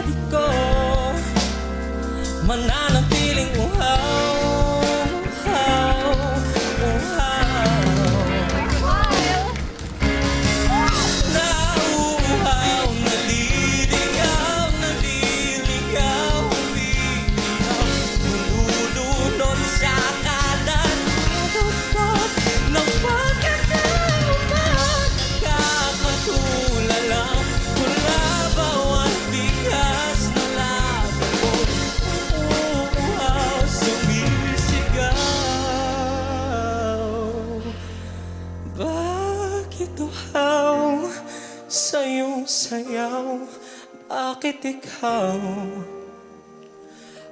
tabi ko, mananatiling uhaw, uhaw, uhaw. Nauuhaw, naliligaw, naliligaw, umiihaw, nalulunod sa kanan, tutot ng pagkakauman. Kakatulala mula bawat bigas na laban ko, uuhaw, sumisigaw. Bakit uhaw sa iyong sayaw? Bakit ikaw?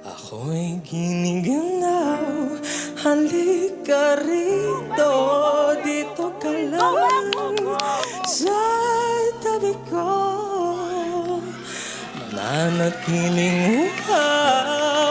Ako'y giniganaw. Halika rito, dito ka lang sa tabi ko, mananatiling uhaw.